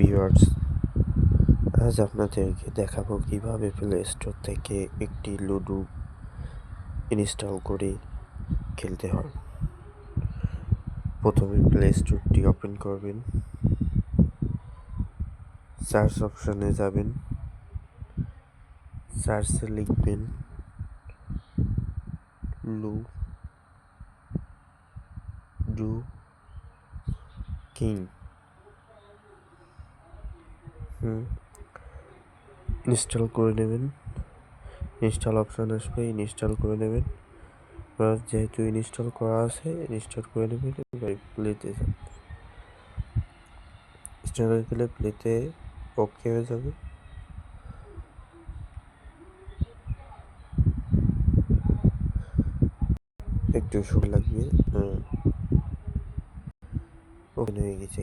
Viewers, আজ আপনাদেরকে দেখাবো কিভাবে প্লে স্টোর থেকে একটি লুডো ইনস্টল করে খেলতে হয়। প্রথমে প্লে স্টোরটি ওপেন করবেন, সার্চ অপশনে যাবেন, সার্চে লিখবেন লুডো কিং। ইনস্টল করে নেবেন। ইনস্টল অপশন আসবে, ইনস্টল করে নেবেন। এবার যেহেতু ইনস্টল করা আছে, ইনস্টল করে নেবেন। এবার প্লেতে যান, ইনস্টল হয়ে গেলে প্লেতে ওকে হয়ে যাবে। একটু সময় লাগবে, ওপেন হয়ে গেছে।